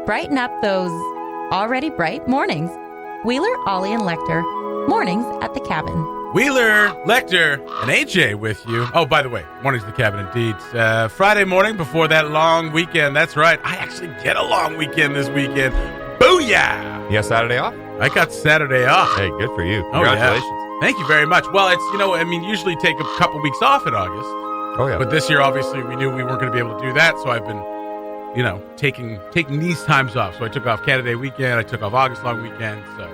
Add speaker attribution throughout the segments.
Speaker 1: brighten up those already bright mornings. Wheeler, Ollie, and Lecter, mornings at the cabin.
Speaker 2: Wheeler, Lecter, and AJ with you. Oh, by the way, mornings at the cabin indeed. Friday morning before that long weekend. That's right. I actually get a long weekend this weekend. Booyah!
Speaker 3: You got Saturday off?
Speaker 2: I got Saturday off.
Speaker 3: Hey, good for you.
Speaker 2: Oh,
Speaker 3: Congratulations.
Speaker 2: yeah. Thank you very much. Well, it's, usually take a couple weeks off in August.
Speaker 3: Oh, yeah.
Speaker 2: But this year, obviously, we knew we weren't going to be able to do that, so I've been, taking these times off. So I took off Canada Day weekend, I took off August long weekend, so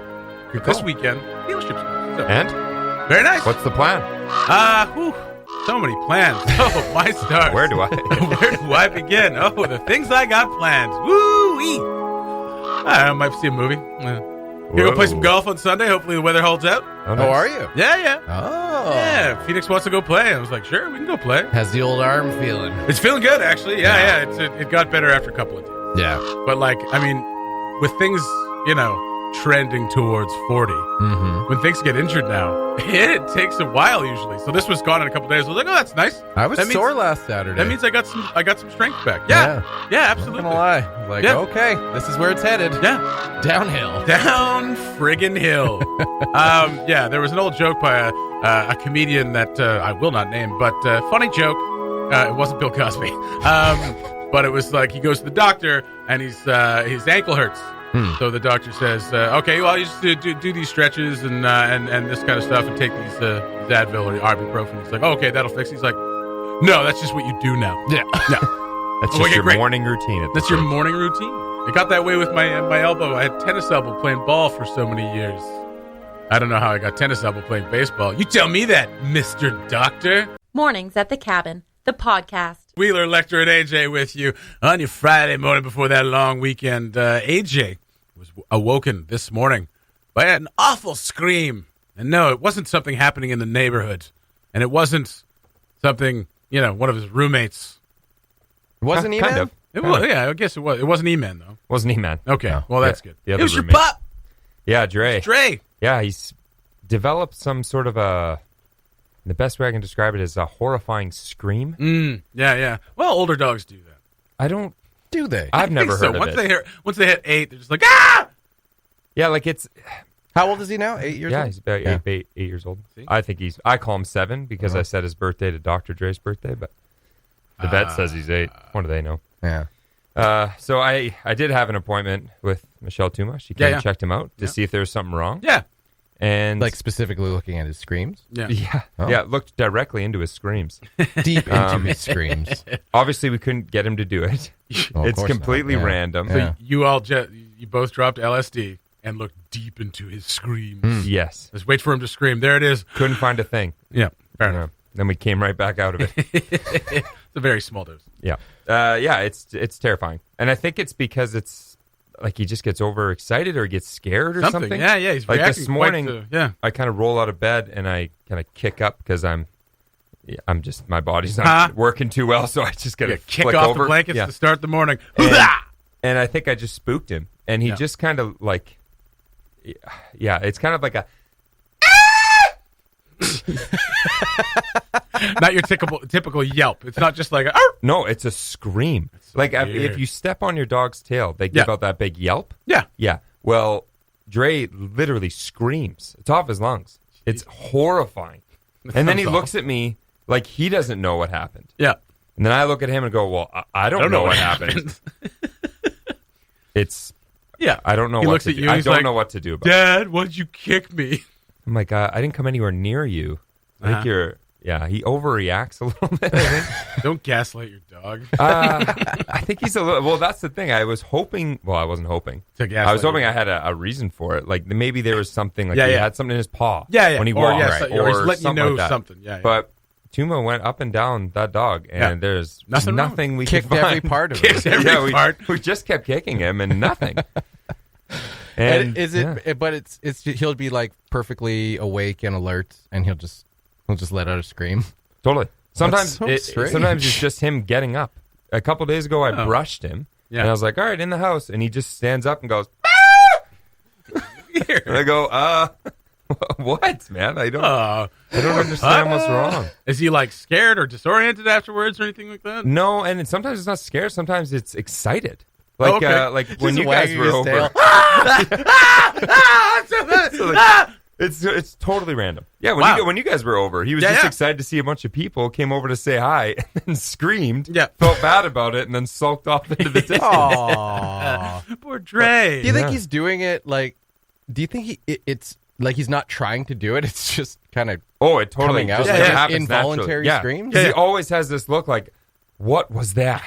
Speaker 2: this weekend, dealership's going. So,
Speaker 3: and?
Speaker 2: Very nice.
Speaker 3: What's the plan?
Speaker 2: So many plans. Oh, my stars.
Speaker 3: Where do
Speaker 2: I begin? Oh, the things I got planned. Woo-wee. I don't know, might see a movie. Gonna go play some golf on Sunday. Hopefully the weather holds out.
Speaker 4: Oh, nice. Are you?
Speaker 2: Yeah.
Speaker 4: Oh.
Speaker 2: Yeah, Phoenix wants to go play. I was like, sure, we can go play.
Speaker 4: How's the old arm feeling?
Speaker 2: It's feeling good, actually. Yeah. It got better after a couple of days.
Speaker 4: Yeah.
Speaker 2: But, with things, trending towards 40, when things get injured now, it takes a while usually. So this was gone in a couple of days. I was like, oh, that's nice.
Speaker 4: I was sore last Saturday.
Speaker 2: That means I got some strength back. Yeah, absolutely.
Speaker 4: I'm not gonna lie. Okay, this is where it's headed.
Speaker 2: Yeah.
Speaker 4: Downhill.
Speaker 2: Down friggin' hill. There was an old joke by a comedian that I will not name, but funny joke. It wasn't Bill Cosby. But it was like he goes to the doctor and his ankle hurts. So the doctor says, okay, well, you just do these stretches and this kind of stuff and take these Advil or ibuprofen. He's like, oh, okay, that'll fix it. He's like, no, that's just what you do now.
Speaker 4: Yeah.
Speaker 2: No.
Speaker 3: That's just your morning routine.
Speaker 2: That's your morning routine. It got that way with my elbow. I had tennis elbow playing ball for so many years. I don't know how I got tennis elbow playing baseball. You tell me that, Mr. Doctor.
Speaker 1: Mornings at the cabin, the podcast.
Speaker 2: Wheeler, Lecter, and AJ with you on your Friday morning before that long weekend. AJ was awoken this morning by an awful scream. And no, it wasn't something happening in the neighborhood. And it wasn't something, one of his roommates.
Speaker 4: It wasn't E-Man?
Speaker 3: Kind of.
Speaker 2: It was, yeah, I guess it was. It wasn't E-Man, though.
Speaker 3: Wasn't E-Man.
Speaker 2: Okay,
Speaker 3: No.
Speaker 2: well, that's good.
Speaker 3: The
Speaker 2: It
Speaker 3: other
Speaker 2: was
Speaker 3: roommate.
Speaker 2: your pup.
Speaker 3: Yeah, Dre.
Speaker 2: Dre.
Speaker 3: Yeah, he's developed some sort of the best way I can describe it is a horrifying scream.
Speaker 2: Yeah. Well, older dogs do that.
Speaker 3: I don't...
Speaker 4: Do they?
Speaker 3: I've never heard of it.
Speaker 2: Once they hit 8, they're just like, ah!
Speaker 3: Yeah, like it's...
Speaker 4: How old is he now? 8 years old?
Speaker 3: Yeah, he's about 8 years old.
Speaker 2: See?
Speaker 3: I call him 7 because I said his birthday to Dr. Dre's birthday, but the vet says he's 8. What do they know?
Speaker 4: Yeah.
Speaker 3: So I did have an appointment with Michelle Tuma. She came and checked him out to see if there was something wrong.
Speaker 2: Yeah.
Speaker 3: And
Speaker 4: Like specifically looking at his screams?
Speaker 2: Yeah.
Speaker 3: Looked directly into his screams.
Speaker 4: Deep into his screams.
Speaker 3: Obviously, we couldn't get him to do it.
Speaker 4: Well, of
Speaker 3: It's
Speaker 4: course
Speaker 3: completely
Speaker 4: not. Yeah.
Speaker 3: random.
Speaker 4: Yeah.
Speaker 2: So you both dropped LSD and looked deep into his screams.
Speaker 3: Yes.
Speaker 2: Let's wait for him to scream. There it is.
Speaker 3: Couldn't find a thing.
Speaker 2: Yeah, fair enough.
Speaker 3: Then we came right back out of it.
Speaker 2: It's a very small dose.
Speaker 3: Yeah. It's terrifying. And I think it's because it's like he just gets overexcited or gets scared or something.
Speaker 2: Yeah, he's
Speaker 3: like
Speaker 2: reacting
Speaker 3: this morning.
Speaker 2: quite
Speaker 3: I kind of roll out of bed and I kind of kick up because I'm just my body's not working too well, so I just gotta
Speaker 2: kick
Speaker 3: flick
Speaker 2: off
Speaker 3: over.
Speaker 2: the blankets to start the morning.
Speaker 3: And I think I just spooked him, and he just kind of like, it's kind of like a.
Speaker 2: Not your typical yelp. It's not just like a...
Speaker 3: No, it's a scream.
Speaker 2: So
Speaker 3: like
Speaker 2: weird.
Speaker 3: if you step on your dog's tail, they give out that big yelp.
Speaker 2: Yeah.
Speaker 3: Yeah. Well, Dre literally screams. It's off his lungs. It's horrifying. And then he looks at me like he doesn't know what happened.
Speaker 2: Yeah.
Speaker 3: And then I look at him and go, well, I don't know what happened. It's...
Speaker 2: Yeah.
Speaker 3: I don't know
Speaker 2: he
Speaker 3: what
Speaker 2: looks
Speaker 3: to
Speaker 2: at
Speaker 3: do.
Speaker 2: you,
Speaker 3: I
Speaker 2: he's
Speaker 3: don't
Speaker 2: like,
Speaker 3: know what to do about it.
Speaker 2: Dad, why'd you kick me?
Speaker 3: I'm like, I didn't come anywhere near you. I think you're... Yeah, he overreacts a little bit, I think.
Speaker 2: Don't gaslight your dog.
Speaker 3: I think he's a little... Well, that's the thing. I was hoping... Well, I wasn't hoping. I was hoping I had a reason for it. Like, maybe there was something... Like, he had something in his paw when he walked.
Speaker 2: Or he's letting you know
Speaker 3: like
Speaker 2: something. Yeah.
Speaker 3: But Tuma went up and down that dog, and there's nothing we
Speaker 4: kicked
Speaker 3: could find.
Speaker 4: every part of it.
Speaker 2: Every part.
Speaker 3: We just kept kicking him, and nothing.
Speaker 4: And is it? But it's he'll be like perfectly awake and alert, and he'll just let out a scream.
Speaker 3: Totally. Sometimes
Speaker 4: strange.
Speaker 3: it's just him getting up. A couple days ago, I brushed him, and I was like, "All right, in the house," and he just stands up and goes, "Ah!" And I go, "What, man? I don't understand what's wrong."
Speaker 2: Is he like scared or disoriented afterwards or anything like that?
Speaker 3: No, and sometimes it's not scared. Sometimes it's excited. Like,
Speaker 2: Okay.
Speaker 3: like when you guys were over. It's totally random. Yeah, when you guys were over, he was just excited to see a bunch of people, came over to say hi, and then screamed, felt bad about it, and then sulked off into the distance.
Speaker 4: Aww.
Speaker 2: Poor Dre.
Speaker 4: Do you think he's doing it like? Do you think it's like he's not trying to do it? It's just kind of
Speaker 3: it totally
Speaker 4: coming out
Speaker 3: just happens
Speaker 4: involuntary
Speaker 3: naturally.
Speaker 4: screams.
Speaker 3: He always has this look like, what was that?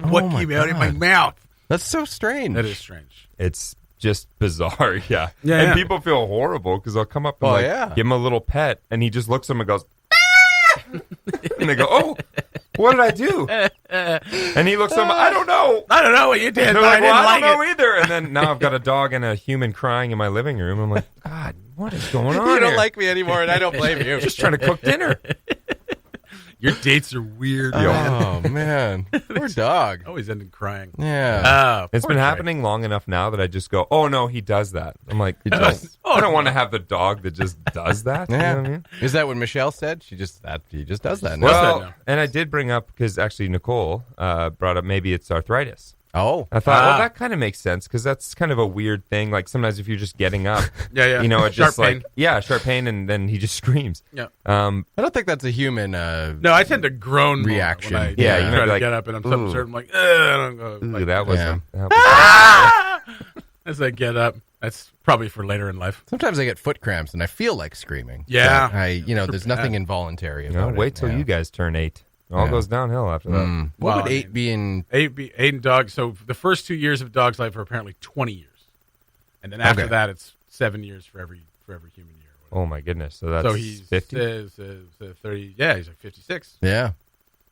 Speaker 2: What came out of my mouth?
Speaker 4: That's so strange.
Speaker 2: That is strange.
Speaker 3: It's just bizarre, and people feel horrible because they'll come up and give him a little pet, and he just looks at him and goes, and they go, "Oh, what did I do?" And he looks at him, "I don't know
Speaker 2: what you did.
Speaker 3: Like, I don't know
Speaker 2: it.
Speaker 3: either." And then now I've got a dog and a human crying in my living room. I'm like, God, what is going on?
Speaker 4: You don't
Speaker 3: here?
Speaker 4: like me anymore, and I don't blame you.
Speaker 3: Just trying to cook dinner.
Speaker 2: Your dates are weird.
Speaker 4: Oh man, poor dog.
Speaker 2: Always ending crying.
Speaker 4: Yeah,
Speaker 3: it's been happening long enough now that I just go, "Oh no, he does that." I'm like, I don't want to have the dog that just does that.
Speaker 4: Yeah.
Speaker 3: You know what I mean?
Speaker 4: Is that what Michelle said? He just does that.
Speaker 3: Well, and I did bring up because actually Nicole brought up maybe it's arthritis.
Speaker 4: Oh,
Speaker 3: I thought, well, that kind of makes sense because that's kind of a weird thing. Like sometimes if you're just getting up,
Speaker 2: you
Speaker 3: know, it's just
Speaker 2: pain.
Speaker 3: like, sharp pain, and then he just screams.
Speaker 2: Yeah.
Speaker 4: I don't think that's a human.
Speaker 2: No, I tend to groan
Speaker 4: reaction.
Speaker 2: When I,
Speaker 3: you
Speaker 2: try
Speaker 3: might
Speaker 2: to
Speaker 3: be like,
Speaker 2: get up, and I'm so certain, I'm like, I don't go.
Speaker 3: Ooh, that was.
Speaker 2: As I get up, that's probably for later in life.
Speaker 4: Sometimes I get foot cramps and I feel like screaming.
Speaker 2: Yeah.
Speaker 4: But there's nothing involuntary about it.
Speaker 3: Wait till you guys turn 8. It all goes downhill after that.
Speaker 4: What would 8 be in?
Speaker 2: 8 in dogs. So the first 2 years of dog's life are apparently 20 years, and then after that, it's 7 years for every human year.
Speaker 3: Oh my goodness! So that's
Speaker 2: he's
Speaker 3: 50.
Speaker 2: 30. Yeah, he's like 56.
Speaker 4: Yeah.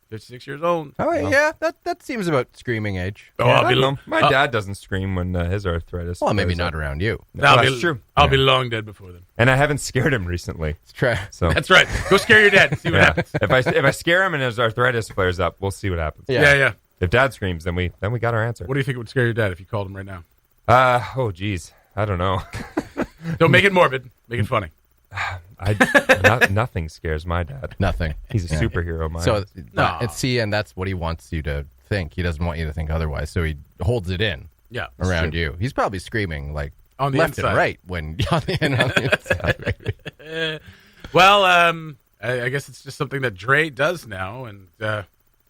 Speaker 2: 56 years old.
Speaker 4: Oh, yeah, that seems about screaming age.
Speaker 2: Oh,
Speaker 3: yeah, my dad doesn't scream when his arthritis.
Speaker 4: Well, maybe not around you.
Speaker 3: That's true.
Speaker 2: I'll be long dead before then.
Speaker 3: And I haven't scared him recently.
Speaker 4: Let's try.
Speaker 3: So
Speaker 2: that's right. Go scare your dad and see what happens.
Speaker 3: If I scare him and his arthritis flares up, we'll see what happens.
Speaker 2: Yeah.
Speaker 3: If Dad screams, then we got our answer.
Speaker 2: What do you think would scare your dad if you called him right now?
Speaker 3: Oh, geez, I don't know.
Speaker 2: Don't make it morbid. Make it funny.
Speaker 3: Nothing scares my dad.
Speaker 4: Nothing.
Speaker 3: He's a superhero. Mine.
Speaker 4: So and that's what he wants you to think. He doesn't want you to think otherwise. So he holds it in.
Speaker 2: Yeah,
Speaker 4: around you. He's probably screaming like
Speaker 2: on the
Speaker 4: left
Speaker 2: inside.
Speaker 4: and right when on the inside.
Speaker 2: Well, I guess it's just something that Dre does now, and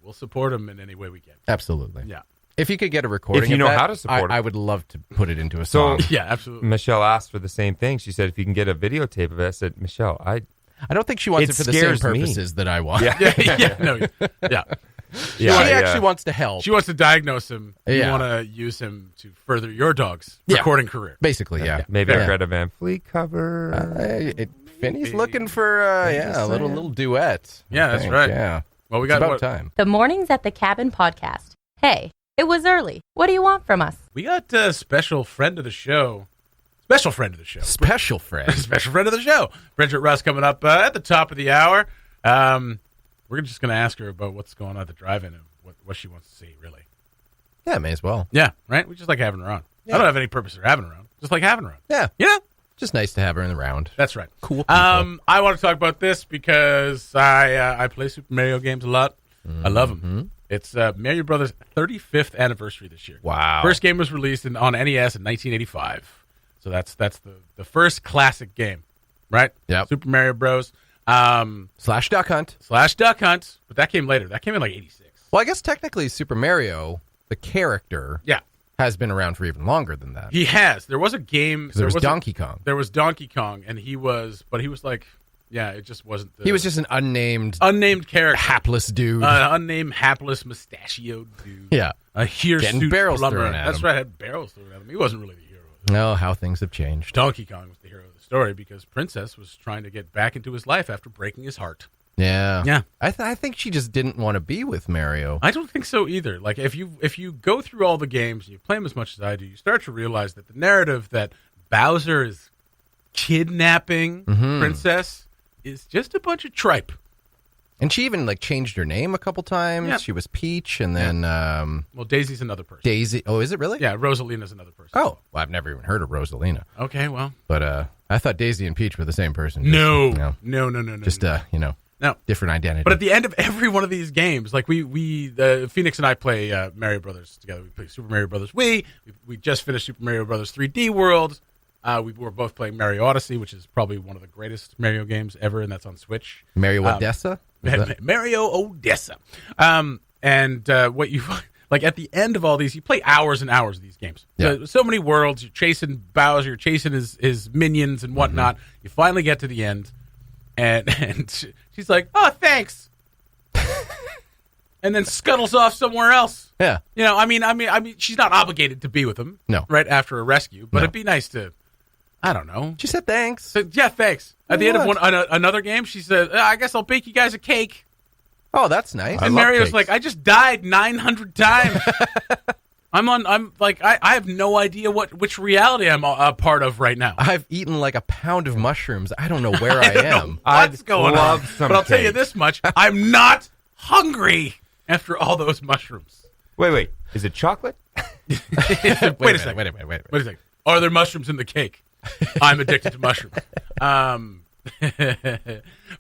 Speaker 2: we'll support him in any way we can.
Speaker 4: Absolutely.
Speaker 2: Yeah.
Speaker 4: If you could get a recording,
Speaker 3: if you know how to support,
Speaker 4: I would love to put it into a song.
Speaker 2: Yeah, absolutely.
Speaker 3: Michelle asked for the same thing. She said, "If you can get a videotape of it," I said, "Michelle, I
Speaker 4: don't think she wants it for the same purposes that I want."
Speaker 2: Yeah.
Speaker 4: She actually wants to help.
Speaker 2: She wants to diagnose him. You want to use him to further your dog's recording career.
Speaker 4: Basically, yeah.
Speaker 3: Maybe a Greta Van Fleet cover.
Speaker 4: Finney's looking for a little duet.
Speaker 2: Yeah, that's right.
Speaker 4: Yeah.
Speaker 2: Well, we got
Speaker 4: about time.
Speaker 1: The Mornings at the Cabin podcast. Hey, it was early. What do you want from us?
Speaker 2: We got a special friend of the show. Special friend of the show.
Speaker 4: Special friend.
Speaker 2: Special friend of the show. Bridget Rusk coming up at the top of the hour. We're just going to ask her about what's going on at the drive-in and what she wants to see, really.
Speaker 4: Yeah, may as well.
Speaker 2: Yeah, right? We just like having her on. Yeah. I don't have any purpose for having her on. Just like having her on.
Speaker 4: Yeah.
Speaker 2: Yeah.
Speaker 4: Just nice to have her in the round.
Speaker 2: That's right.
Speaker 4: Cool.
Speaker 2: I want to talk about this because I play Super Mario games a lot. I love them. Mm-hmm. It's Mario Brothers' 35th anniversary this year.
Speaker 4: Wow.
Speaker 2: First game was released on NES in 1985. So that's the first classic game, right?
Speaker 4: Yeah.
Speaker 2: Super Mario Bros.
Speaker 4: Slash Duck Hunt.
Speaker 2: But that came later. That came in like 86.
Speaker 4: Well, I guess technically Super Mario, the character, has been around for even longer than that.
Speaker 2: He has. There was a game.
Speaker 4: There was Donkey Kong.
Speaker 2: There was Donkey Kong, and he was like, it just wasn't.
Speaker 4: He was just an unnamed
Speaker 2: character.
Speaker 4: Hapless dude.
Speaker 2: Unnamed, hapless, mustachioed dude.
Speaker 4: Yeah.
Speaker 2: A hirsute
Speaker 4: getting barrels
Speaker 2: plumber.
Speaker 4: thrown at him.
Speaker 2: That's right, had barrels thrown at him. He wasn't really the hero.
Speaker 4: No, how things have changed.
Speaker 2: Donkey Kong was the hero of the story because Princess was trying to get back into his life after breaking his heart.
Speaker 4: Yeah.
Speaker 2: Yeah.
Speaker 4: I think she just didn't want to be with Mario.
Speaker 2: I don't think so either. Like if you go through all the games and you play them as much as I do, you start to realize that the narrative that Bowser is kidnapping Princess is just a bunch of tripe.
Speaker 4: And she even changed her name a couple times.
Speaker 2: Yep.
Speaker 4: She was Peach, and then
Speaker 2: well, Daisy's another person.
Speaker 4: Daisy. Oh, is it really?
Speaker 2: Yeah, Rosalina's another person.
Speaker 4: Oh, well, I've never even heard of Rosalina.
Speaker 2: Okay, well,
Speaker 4: but I thought Daisy and Peach were the same person.
Speaker 2: No.
Speaker 4: No.
Speaker 2: Just
Speaker 4: no.
Speaker 2: No.
Speaker 4: Different identity.
Speaker 2: But at the end of every one of these games, like Phoenix and I play Mario Brothers together. We play Super Mario Brothers Wii. We just finished Super Mario Brothers 3D World. We were both playing Mario Odyssey, which is probably one of the greatest Mario games ever, and that's on Switch.
Speaker 4: Mario Odessa?
Speaker 2: Mario Odessa. And what you like at the end of all these, you play hours and hours of these games.
Speaker 4: Yeah.
Speaker 2: So many worlds. You're chasing Bowser. You're chasing his minions and whatnot. You finally get to the end, and she's like, "Oh, thanks," and then scuttles off somewhere else.
Speaker 4: Yeah.
Speaker 2: You know, I mean, she's not obligated to be with him.
Speaker 4: No.
Speaker 2: Right after a rescue, but it'd be nice to. I don't know.
Speaker 4: She said thanks.
Speaker 2: So, yeah, thanks. At the end of another game, she said, "I guess I'll bake you guys a cake."
Speaker 4: Oh, that's nice.
Speaker 2: And Mario's like, "I just died 900 times. I have no idea which reality I'm a part of right now.
Speaker 4: I've eaten like a pound of mushrooms. I don't know where I am.
Speaker 2: What's going on?
Speaker 3: But
Speaker 2: I'll tell you this much: I'm not hungry after all those mushrooms.
Speaker 3: Wait. Is it chocolate?
Speaker 2: Wait a second. Wait a second. Are there mushrooms in the cake? I'm addicted to mushrooms.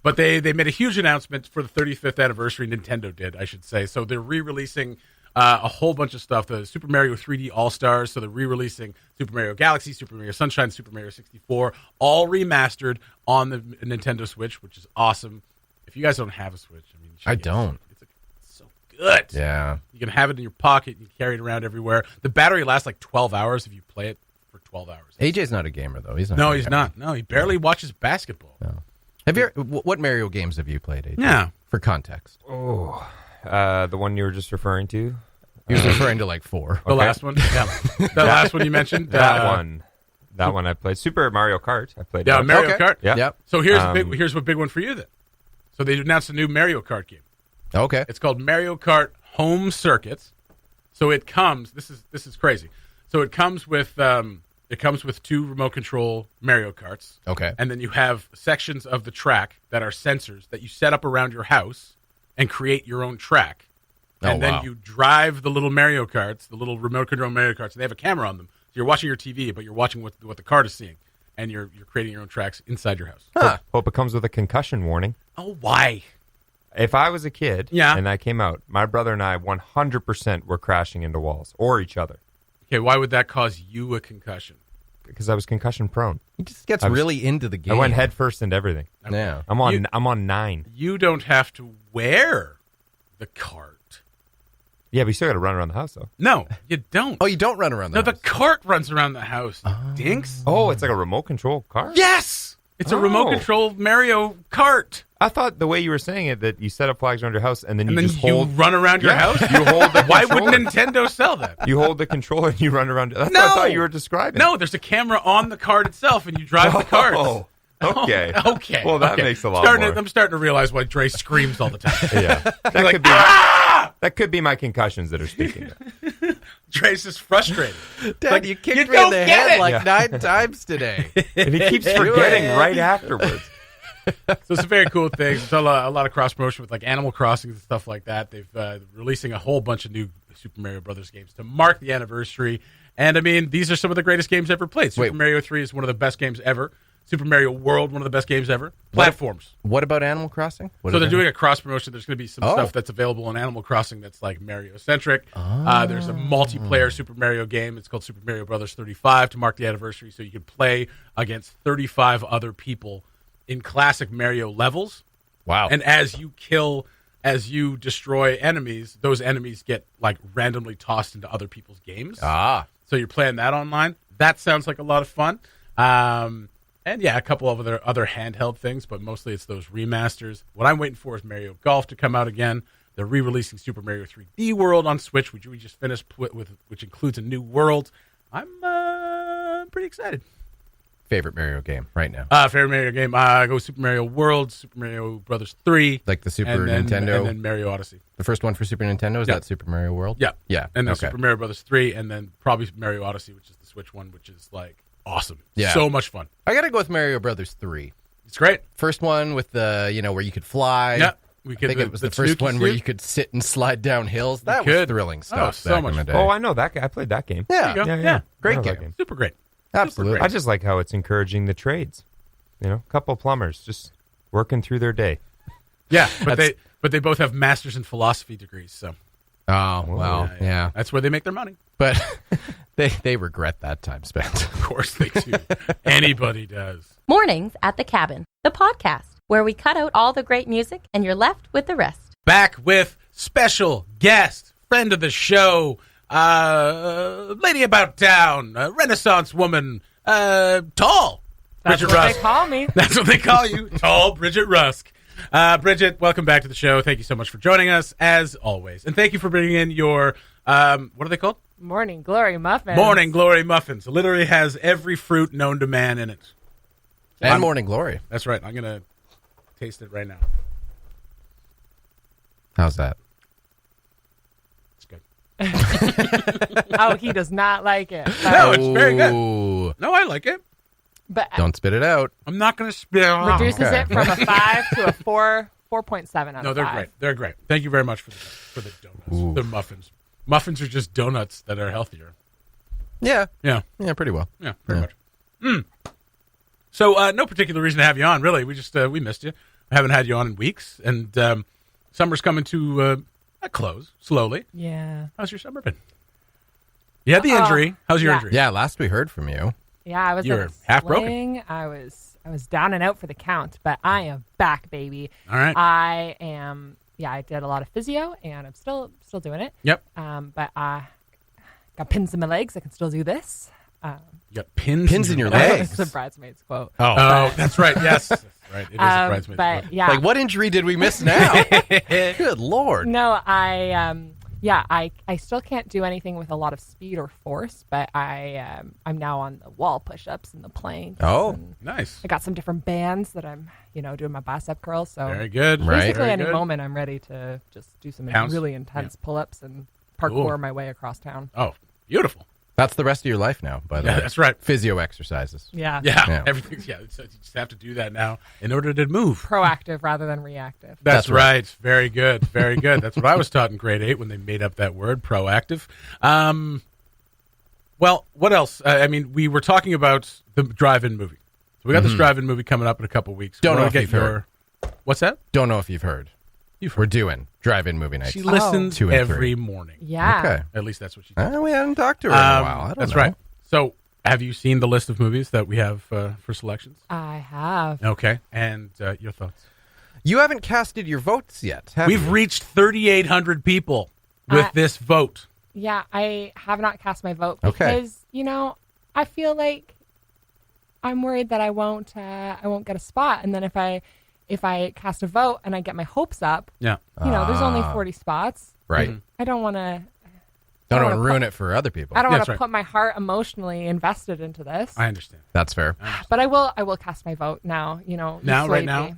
Speaker 2: But they made a huge announcement for the 35th anniversary. Nintendo did, I should say. So they're re-releasing a whole bunch of stuff. The Super Mario 3D All-Stars. So they're re-releasing Super Mario Galaxy, Super Mario Sunshine, Super Mario 64, all remastered on the Nintendo Switch, which is awesome. If you guys don't have a Switch, I mean,
Speaker 4: I don't.
Speaker 2: It's so good.
Speaker 4: Yeah.
Speaker 2: You can have it in your pocket. You can carry it around everywhere. The battery lasts like 12 hours if you play it for 12 hours.
Speaker 4: AJ's not a gamer, though. He's not.
Speaker 2: No, he's not. No, he barely watches basketball.
Speaker 4: No. Have you? What Mario games have you played, AJ?
Speaker 2: Yeah.
Speaker 4: For context.
Speaker 3: Oh, the one you were just referring to.
Speaker 4: He was referring to like 4.
Speaker 2: The last one? Yeah. The last one you mentioned?
Speaker 3: That one I played. Super Mario Kart. I played.
Speaker 2: Yeah, Mario Kart.
Speaker 3: Yeah.
Speaker 4: Yep.
Speaker 2: So here's a big one for you then. So they announced a new Mario Kart game.
Speaker 4: Okay.
Speaker 2: It's called Mario Kart Home Circuits. So it comes. This is crazy. So it comes with 2 remote control Mario Karts.
Speaker 4: Okay.
Speaker 2: And then you have sections of the track that are sensors that you set up around your house and create your own track. And then you drive the little Mario Karts, the little remote control Mario Karts, and they have a camera on them. So you're watching your TV, but you're watching what the cart is seeing. And you're creating your own tracks inside your house.
Speaker 4: Huh.
Speaker 3: Hope it comes with a concussion warning.
Speaker 2: Oh, why?
Speaker 3: If I was a kid and I came out, my brother and I 100% were crashing into walls or each other.
Speaker 2: Okay, why would that cause you a concussion?
Speaker 3: Because I was concussion prone.
Speaker 4: He just gets really into the game.
Speaker 3: I went head first into everything.
Speaker 4: Yeah.
Speaker 3: I'm on 9.
Speaker 2: You don't have to wear the cart.
Speaker 3: Yeah, but you still got to run around the house, though.
Speaker 2: No, you don't.
Speaker 4: Oh, you don't run around the house?
Speaker 2: No, the cart runs around the house. Dinks.
Speaker 3: Oh, it's like a remote control car?
Speaker 2: Yes! It's a remote control Mario Kart.
Speaker 3: I thought the way you were saying it, that you set up flags around your house and then you just
Speaker 2: you
Speaker 3: hold...
Speaker 2: run around your house?
Speaker 3: You hold the
Speaker 2: Why
Speaker 3: controller.
Speaker 2: would Nintendo sell that?
Speaker 3: You hold the controller and you run around... That's what I thought you were describing.
Speaker 2: No, there's a camera on the cart itself and you drive the cart.
Speaker 3: Oh, okay.
Speaker 2: Okay.
Speaker 3: Well, that makes a lot more.
Speaker 2: I'm starting to realize why Dre screams all the time.
Speaker 3: Yeah. That could be my concussions that are speaking.
Speaker 2: Dre's just frustrated.
Speaker 4: Dad, you kicked me in the head like 9 times today.
Speaker 3: And he keeps forgetting right afterwards.
Speaker 2: So it's a very cool thing. It's a lot of cross promotion with like Animal Crossing and stuff like that. They've releasing a whole bunch of new Super Mario Brothers games to mark the anniversary. And I mean, these are some of the greatest games ever played. Super Mario 3 is one of the best games ever. Super Mario World, one of the best games ever. Platforms.
Speaker 4: What about Animal Crossing?
Speaker 2: So they're doing a cross promotion. There's going to be some stuff that's available on Animal Crossing that's like Mario centric. There's a multiplayer Super Mario game. It's called Super Mario Brothers 35 to mark the anniversary. So you can play against 35 other people in classic Mario levels.
Speaker 4: Wow.
Speaker 2: And as you destroy enemies, those enemies get like randomly tossed into other people's games. So you're playing that online. That sounds like a lot of fun. And yeah, a couple of other handheld things, but mostly it's those remasters. What I'm waiting for is Mario Golf to come out again. They're re-releasing Super Mario 3D World on Switch, which we just finished with, which includes a new world. I'm pretty excited.
Speaker 4: Favorite Mario game right now?
Speaker 2: Favorite Mario game? Go Super Mario World, Super Mario Brothers 3.
Speaker 4: Like the Super
Speaker 2: Nintendo.
Speaker 4: Nintendo?
Speaker 2: And then Mario Odyssey.
Speaker 4: The first one for Super Nintendo? Is that Super Mario World?
Speaker 2: Yeah.
Speaker 4: Yeah.
Speaker 2: And then Super Mario Brothers 3, and then probably Mario Odyssey, which is the Switch one, which is like awesome.
Speaker 4: Yeah.
Speaker 2: So much fun.
Speaker 4: I got to go with Mario Brothers 3.
Speaker 2: It's great.
Speaker 4: First one with the, where you could fly.
Speaker 2: Yeah.
Speaker 4: I think it was the first one where you could sit and slide down hills. That was thrilling stuff
Speaker 2: so
Speaker 4: back
Speaker 2: much
Speaker 4: in the day.
Speaker 3: Oh, I know that guy. I played that game.
Speaker 4: Yeah.
Speaker 2: Yeah.
Speaker 4: Great
Speaker 3: I know that
Speaker 4: game.
Speaker 2: Super great.
Speaker 4: Absolutely.
Speaker 2: Super great.
Speaker 3: I just like how it's encouraging the trades. A couple plumbers just working through their day.
Speaker 2: Yeah, but they both have masters in philosophy degrees. So.
Speaker 4: Oh, well, yeah.
Speaker 2: That's where they make their money.
Speaker 4: But they regret that time spent.
Speaker 2: Of course they do. Anybody does.
Speaker 1: Mornings at the Cabin, the podcast, where we cut out all the great music and you're left with the rest.
Speaker 2: Back with special guest, friend of the show, lady about town, Renaissance woman, tall.
Speaker 5: That's
Speaker 2: Bridget
Speaker 5: what
Speaker 2: Rusk.
Speaker 5: they call me.
Speaker 2: That's what they call you, tall Bridget Rusk. Bridget, welcome back to the show. Thank you so much for joining us, as always. And thank you for bringing in your, what are they called?
Speaker 5: Morning Glory Muffins.
Speaker 2: Morning Glory Muffins. It literally has every fruit known to man in it.
Speaker 4: And Morning Glory.
Speaker 2: That's right. I'm going to taste it right now.
Speaker 4: How's that?
Speaker 2: It's good.
Speaker 5: Oh, he does not like it.
Speaker 2: No, it's very good.
Speaker 4: Ooh.
Speaker 2: No, I like it.
Speaker 5: But
Speaker 4: Don't spit it out.
Speaker 2: I'm not going to spit it out.
Speaker 5: reduces
Speaker 4: okay.
Speaker 5: it from a 5 to a 4.7 out
Speaker 2: No,
Speaker 5: of
Speaker 2: they're
Speaker 5: 5.
Speaker 2: great. They're great. Thank you very much for the donuts.
Speaker 4: Ooh.
Speaker 2: The muffins. Muffins are just donuts that are healthier.
Speaker 4: Yeah.
Speaker 2: Yeah.
Speaker 4: Yeah, pretty well.
Speaker 2: Yeah, pretty much. So, no particular reason to have you on, really. We just we missed you. We haven't had you on in weeks, and summer's coming to a close slowly.
Speaker 5: Yeah.
Speaker 2: How's your summer been? You had the injury. How's your
Speaker 5: yeah.
Speaker 2: injury?
Speaker 4: Yeah, last we heard from you.
Speaker 5: Yeah, I was
Speaker 2: You
Speaker 5: in
Speaker 2: were
Speaker 5: a
Speaker 2: half broken.
Speaker 5: sling. I was down and out for the count, but I am back, baby.
Speaker 2: All right.
Speaker 5: I am. Yeah, I did a lot of physio, and I'm still doing it.
Speaker 2: Yep.
Speaker 5: But I got pins in my legs. I can still do this.
Speaker 2: You got pins
Speaker 4: in your
Speaker 5: It's
Speaker 4: legs.
Speaker 5: a bridesmaid's quote.
Speaker 2: Oh, that's right. Yes. That's right. It is a bridesmaid's
Speaker 5: But
Speaker 2: quote.
Speaker 5: yeah,
Speaker 4: Like, what injury did we miss now? Good Lord.
Speaker 5: no, I still can't do anything with a lot of speed or force, but I'm now on the wall push-ups and the planks.
Speaker 4: Oh.
Speaker 5: and
Speaker 2: Nice.
Speaker 5: I got some different bands that I'm, doing my bicep curls. So
Speaker 2: Very good.
Speaker 4: Right.
Speaker 5: basically,
Speaker 2: Very
Speaker 5: any
Speaker 2: good.
Speaker 5: moment I'm ready to just do some
Speaker 2: Pounce.
Speaker 5: really intense pull-ups and parkour
Speaker 2: Cool.
Speaker 5: my way across town.
Speaker 2: Oh, beautiful.
Speaker 4: That's the rest of your life now, by the
Speaker 2: Yeah,
Speaker 4: way.
Speaker 2: that's right.
Speaker 4: Physio exercises.
Speaker 5: Yeah.
Speaker 2: Yeah.
Speaker 4: Yeah.
Speaker 2: Everything's, yeah. So you just have to do that now in order to move.
Speaker 5: Proactive rather than reactive.
Speaker 2: That's
Speaker 4: That's right.
Speaker 2: right. Very good. Very good. That's what I was taught in grade 8 when they made up that word, proactive. Well, what else? We were talking about the drive-in movie. So we got this drive-in movie coming up in a couple weeks.
Speaker 4: Don't
Speaker 2: We
Speaker 4: know
Speaker 2: wanna
Speaker 4: if you've heard.
Speaker 2: What's that?
Speaker 4: Don't know if you've heard.
Speaker 2: You've
Speaker 4: We're doing drive-in movie nights.
Speaker 2: She listens
Speaker 4: 2 and
Speaker 2: every
Speaker 4: 3.
Speaker 2: morning.
Speaker 5: Yeah.
Speaker 4: Okay.
Speaker 2: At least that's what she does.
Speaker 4: We hadn't talked to her in a while. I don't
Speaker 2: That's
Speaker 4: know.
Speaker 2: right. So have you seen the list of movies that we have for selections?
Speaker 5: I have.
Speaker 2: Okay. And your thoughts?
Speaker 4: You haven't casted your votes yet, have
Speaker 2: We've
Speaker 4: you?
Speaker 2: reached 3,800 people with this vote.
Speaker 5: Yeah, I have not cast my vote
Speaker 4: Okay.
Speaker 5: because I feel like I'm worried that I won't get a spot, and then if I cast a vote and I get my hopes up,
Speaker 2: Yeah.
Speaker 5: there's only 40 spots.
Speaker 4: Right.
Speaker 2: Mm-hmm.
Speaker 5: I don't want to.
Speaker 4: Don't
Speaker 5: wanna
Speaker 4: want to ruin it for other people.
Speaker 5: I don't
Speaker 2: Yeah,
Speaker 5: want to
Speaker 2: that's right.
Speaker 5: put my heart emotionally invested into this,
Speaker 2: I understand.
Speaker 4: That's fair.
Speaker 5: but I will cast my vote now. You
Speaker 2: Now, right
Speaker 5: swayed
Speaker 2: now?
Speaker 5: me.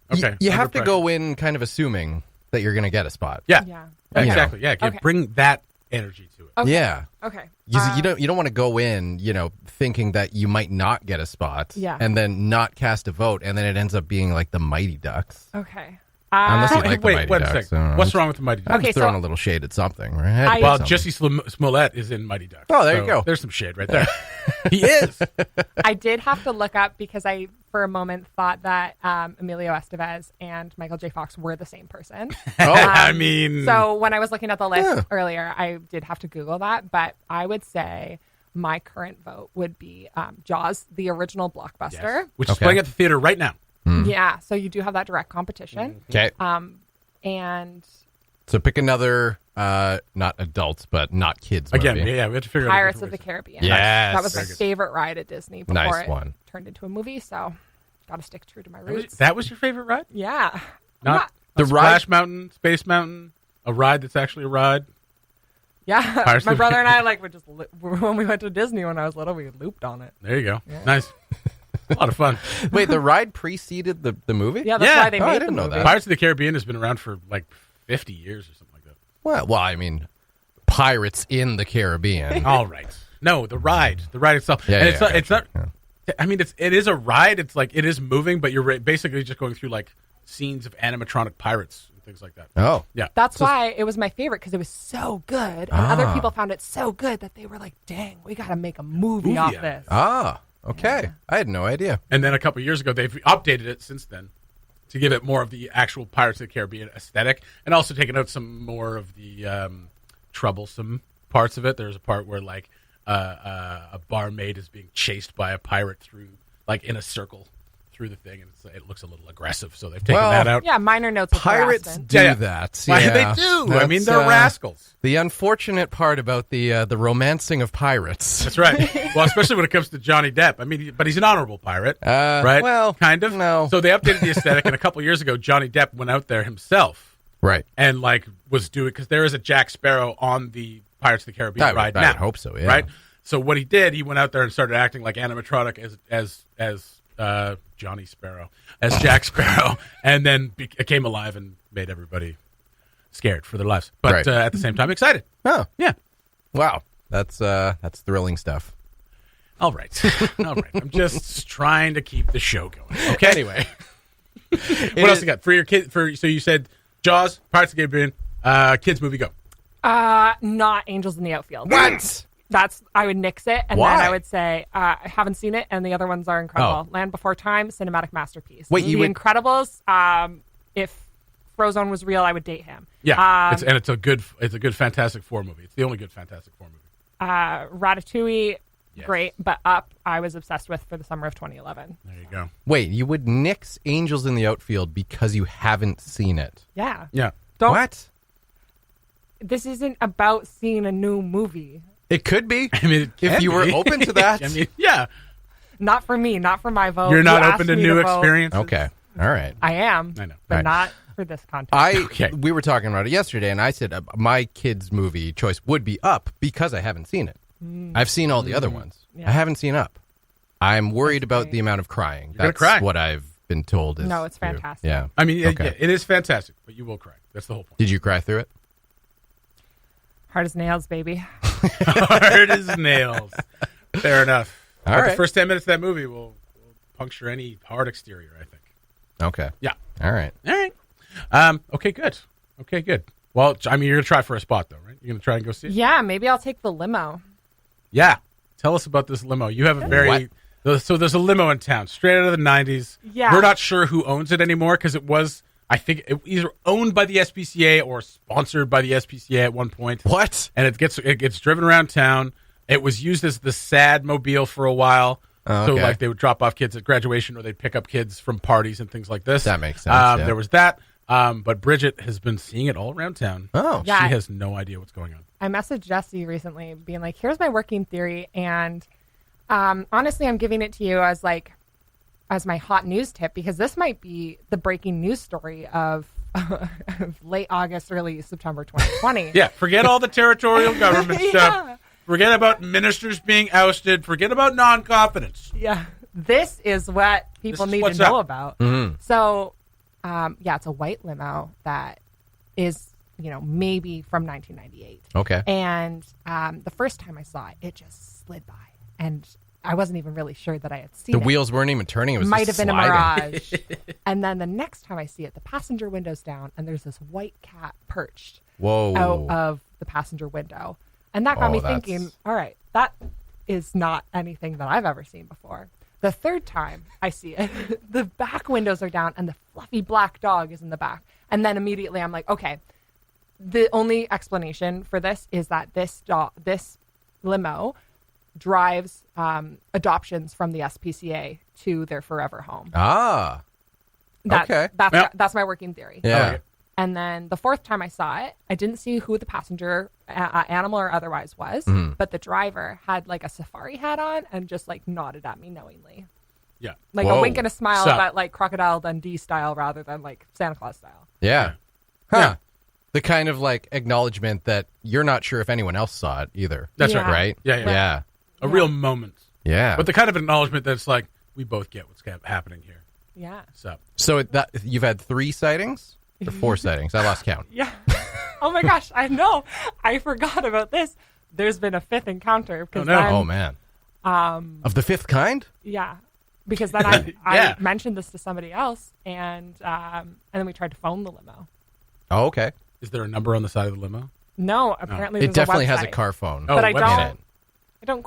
Speaker 2: Okay.
Speaker 4: You
Speaker 2: under
Speaker 4: have to
Speaker 2: pressure.
Speaker 4: go in kind of assuming that you're going to get a spot.
Speaker 2: Yeah.
Speaker 5: Yeah.
Speaker 2: Yeah, exactly. Yeah.
Speaker 5: Okay.
Speaker 2: Bring that energy to it.
Speaker 5: Okay.
Speaker 4: Yeah.
Speaker 5: Okay.
Speaker 4: You don't want to go in, thinking that you might not get a spot,
Speaker 5: Yeah.
Speaker 4: and then not cast a vote, and then it ends up being like the Mighty Ducks.
Speaker 5: Okay.
Speaker 4: Unless you
Speaker 2: Wait,
Speaker 4: like the
Speaker 2: wait,
Speaker 4: Mighty
Speaker 2: wait a
Speaker 4: Ducks.
Speaker 2: second.
Speaker 4: I don't know.
Speaker 2: What's wrong with the Mighty Ducks?
Speaker 4: I'm
Speaker 5: Okay,
Speaker 4: just throwing
Speaker 5: so-
Speaker 4: a little shade at something, right? I had to put
Speaker 2: Well,
Speaker 4: something.
Speaker 2: Jesse Smollett is in Mighty Ducks.
Speaker 4: Oh, there you go.
Speaker 2: There's some shade right there. He is.
Speaker 5: I did have to look up because I, for a moment, thought that Emilio Estevez and Michael J. Fox were the same person.
Speaker 2: I mean,
Speaker 5: So when I was looking at the list earlier, I did have to Google that, but I would say my current vote would be Jaws, the original blockbuster.
Speaker 2: yes. Which is
Speaker 4: Okay.
Speaker 2: playing at the theater right now.
Speaker 5: Yeah, so you do have that direct competition.
Speaker 4: Okay.
Speaker 5: And
Speaker 4: So pick another, not adults, but not kids
Speaker 2: Again,
Speaker 4: movie.
Speaker 2: yeah, we have to figure out.
Speaker 5: Pirates of the
Speaker 2: different
Speaker 5: Caribbean.
Speaker 4: Yes.
Speaker 5: That was my
Speaker 2: Very good.
Speaker 5: favorite ride at Disney before
Speaker 4: Nice
Speaker 5: it
Speaker 4: one.
Speaker 5: turned into a movie, so got to stick true to my
Speaker 2: ways.
Speaker 5: roots.
Speaker 2: That was your favorite ride?
Speaker 5: Yeah.
Speaker 2: Not
Speaker 4: The
Speaker 2: the
Speaker 4: ride-
Speaker 2: Splash Mountain, Space Mountain, a ride that's actually a ride.
Speaker 5: Yeah.
Speaker 2: Pirates
Speaker 5: My
Speaker 2: of the-
Speaker 5: brother and I, would just, when we went to Disney when I was little, we looped on it.
Speaker 2: There you go. Nice. A lot of fun.
Speaker 4: Wait, the ride preceded the movie?
Speaker 5: Yeah, that's
Speaker 2: Yeah.
Speaker 5: why they
Speaker 4: Oh, I
Speaker 5: made
Speaker 4: didn't
Speaker 5: the
Speaker 4: know
Speaker 5: movie.
Speaker 4: that.
Speaker 2: Pirates of the Caribbean has been around for like 50 years or something like that.
Speaker 4: Well, I mean, Pirates in the Caribbean.
Speaker 2: All right. No, the ride itself.
Speaker 4: Yeah,
Speaker 2: and
Speaker 4: yeah,
Speaker 2: it's not.
Speaker 4: I
Speaker 2: It's not.
Speaker 4: gotcha.
Speaker 2: I mean, it is a ride. It's like it is moving, but you're basically just going through like scenes of animatronic pirates and things like that.
Speaker 4: Oh.
Speaker 2: Yeah.
Speaker 5: That's why it was my favorite, because it was so good. And other
Speaker 4: Ah.
Speaker 5: people found it so good that they were like, dang, we got to make a movie
Speaker 2: Movie
Speaker 5: off
Speaker 2: out of
Speaker 5: this.
Speaker 4: Ah, okay. I had no idea.
Speaker 2: And then a couple of years ago, they've updated it since then. to give it more of the actual Pirates of the Caribbean aesthetic, and also taking out some more of the troublesome parts of it. There's a part where like a barmaid is being chased by a pirate through, like in a circle through the thing, and it looks a little aggressive, so they've taken that out.
Speaker 5: Yeah, minor notes of
Speaker 4: Pirates
Speaker 5: harassment.
Speaker 4: do that. Yeah.
Speaker 2: They do. I mean, they're rascals.
Speaker 4: The unfortunate part about the romancing of pirates.
Speaker 2: That's right. Well, especially when it comes to Johnny Depp. I mean, but he's an honorable pirate, right?
Speaker 4: Well,
Speaker 2: kind of.
Speaker 4: no.
Speaker 2: So they updated the aesthetic, and a couple years ago, Johnny Depp went out there himself,
Speaker 4: right,
Speaker 2: and like was doing, because there is a Jack Sparrow on the Pirates of the Caribbean ride now.
Speaker 4: I would hope so. Yeah.
Speaker 2: Right. So what he did, he went out there and started acting like animatronic as Johnny Sparrow, as Jack Sparrow, and then came alive and made everybody scared for their lives, but at the same time excited.
Speaker 4: Oh,
Speaker 2: yeah.
Speaker 4: Wow, that's thrilling stuff.
Speaker 2: All right. I'm just trying to keep the show going. Okay.
Speaker 4: Anyway,
Speaker 2: what else you got for your kid? So you said Jaws, Pirates of the Caribbean, kids movie, go.
Speaker 5: Not Angels in the Outfield.
Speaker 4: What?
Speaker 5: I would nix it, and
Speaker 4: Why?
Speaker 5: then I would say I haven't seen it, and the other ones are incredible. Land Before Time, cinematic masterpiece.
Speaker 4: Wait,
Speaker 5: The Incredibles. If Frozone was real, I would date him.
Speaker 2: Yeah, it's a good Fantastic Four movie. It's the only good Fantastic Four movie.
Speaker 5: Ratatouille,
Speaker 2: Yes.
Speaker 5: great, but Up, I was obsessed with for the summer of 2011.
Speaker 2: There you go.
Speaker 4: Wait, you would nix Angels in the Outfield because you haven't seen it?
Speaker 5: Yeah.
Speaker 2: Yeah.
Speaker 4: What?
Speaker 5: This isn't about seeing a new movie.
Speaker 4: It could be.
Speaker 2: I mean,
Speaker 4: if you were open to that.
Speaker 2: I mean, yeah.
Speaker 5: Not for me, not for my vote.
Speaker 2: You're not
Speaker 5: You
Speaker 2: open
Speaker 5: asked
Speaker 2: to
Speaker 5: me
Speaker 2: new
Speaker 5: vote.
Speaker 2: experiences.
Speaker 4: Okay. All right.
Speaker 5: I am.
Speaker 2: I know.
Speaker 5: But
Speaker 4: Right.
Speaker 5: not for this content.
Speaker 4: We were talking about it yesterday, and I said my kids' movie choice would be Up because I haven't seen it. I've seen all the other ones.
Speaker 5: Yeah.
Speaker 4: I haven't seen Up. I'm worried about the amount of crying.
Speaker 2: gonna
Speaker 4: That's
Speaker 2: cry.
Speaker 4: what I've been told.
Speaker 5: No, it's fantastic.
Speaker 4: Yeah.
Speaker 2: I mean,
Speaker 4: Okay.
Speaker 2: it is fantastic, but you will cry. That's the whole point.
Speaker 4: Did you cry through it?
Speaker 5: Hard as nails, baby.
Speaker 2: Hard as nails. Fair enough.
Speaker 4: All
Speaker 2: But
Speaker 4: right.
Speaker 2: The first 10 minutes of that movie will puncture any hard exterior, I think.
Speaker 4: Okay.
Speaker 2: Yeah.
Speaker 4: All right.
Speaker 2: All right. Okay, good. Well, I mean, you're going to try for a spot, though, right? You're going to try and go see it?
Speaker 5: Yeah, maybe I'll take the limo.
Speaker 2: Yeah. Tell us about this limo. You have a very... So there's a limo in town, straight out of the 90s.
Speaker 5: Yeah.
Speaker 2: We're not sure who owns it anymore because it was, I think, either owned by the SPCA or sponsored by the SPCA at one point.
Speaker 4: What?
Speaker 2: And it gets driven around town. It was used as the sad mobile for a while.
Speaker 4: Oh,
Speaker 2: So,
Speaker 4: okay.
Speaker 2: like, they would drop off kids at graduation or they'd pick up kids from parties and things like this.
Speaker 4: That makes sense, yeah.
Speaker 2: There was that. But Bridget has been seeing it all around town.
Speaker 4: Oh.
Speaker 5: Yeah.
Speaker 2: She has no idea what's going on.
Speaker 5: I messaged Jesse recently being like, here's my working theory. And honestly, I'm giving it to you as my hot news tip because this might be the breaking news story of late August, early September 2020.
Speaker 2: Yeah, forget all the territorial government stuff. Forget about ministers being ousted. Forget about non-confidence.
Speaker 5: Yeah. This is what people
Speaker 2: This is
Speaker 5: need to
Speaker 2: what's
Speaker 5: know
Speaker 2: up.
Speaker 5: about.
Speaker 4: Mm-hmm.
Speaker 5: So, it's a white limo that is, maybe from 1998.
Speaker 4: Okay.
Speaker 5: And the first time I saw it, it just slid by. And I wasn't even really sure that I had seen
Speaker 4: The
Speaker 5: it.
Speaker 4: wheels weren't even turning. It was
Speaker 5: Might
Speaker 4: just
Speaker 5: have been
Speaker 4: sliding.
Speaker 5: a mirage. And then the next time I see it, the passenger window's down, and there's this white cat perched
Speaker 4: Whoa.
Speaker 5: out of the passenger window. And that got
Speaker 4: Oh,
Speaker 5: me
Speaker 4: that's-
Speaker 5: thinking, all right, that is not anything that I've ever seen before. The third time I see it, the back windows are down, and the fluffy black dog is in the back. And then immediately I'm like, okay, the only explanation for this is that this limo drives adoptions from the SPCA to their forever home.
Speaker 4: Ah. Okay.
Speaker 5: That's my working theory.
Speaker 4: Yeah.
Speaker 2: Okay.
Speaker 5: And then the fourth time I saw it, I didn't see who the passenger, animal or otherwise was,
Speaker 4: Mm-hmm.
Speaker 5: but the driver had like a safari hat on and just like nodded at me knowingly.
Speaker 2: Yeah.
Speaker 5: Like
Speaker 4: Whoa.
Speaker 5: a wink and a smile,
Speaker 2: So-
Speaker 5: but like Crocodile Dundee style rather than like Santa Claus style.
Speaker 4: Yeah. Huh.
Speaker 2: Yeah.
Speaker 4: The kind of like acknowledgement that you're not sure if anyone else saw it either.
Speaker 2: That's
Speaker 5: Yeah.
Speaker 2: right.
Speaker 4: Right?
Speaker 2: Yeah, yeah.
Speaker 4: Yeah.
Speaker 2: A real moment.
Speaker 4: Yeah.
Speaker 2: But the kind of acknowledgement that's like, we both get what's happening here.
Speaker 5: Yeah.
Speaker 2: So,
Speaker 4: that you've had 3 sightings or 4 sightings? I lost count.
Speaker 5: Yeah. Oh my gosh, I know. I forgot about this. There's been a 5th encounter. Because
Speaker 2: Oh, no.
Speaker 5: then,
Speaker 4: Oh man. Of the 5th kind?
Speaker 5: Yeah. Because then I
Speaker 2: Yeah.
Speaker 5: mentioned this to somebody else and then we tried to phone the limo.
Speaker 4: Oh, okay.
Speaker 2: is there a number on the side of the limo?
Speaker 5: No, apparently
Speaker 4: It
Speaker 5: there's
Speaker 4: definitely
Speaker 5: a
Speaker 4: has a
Speaker 5: website.
Speaker 4: car phone.
Speaker 2: Oh,
Speaker 5: But I
Speaker 2: website.
Speaker 5: don't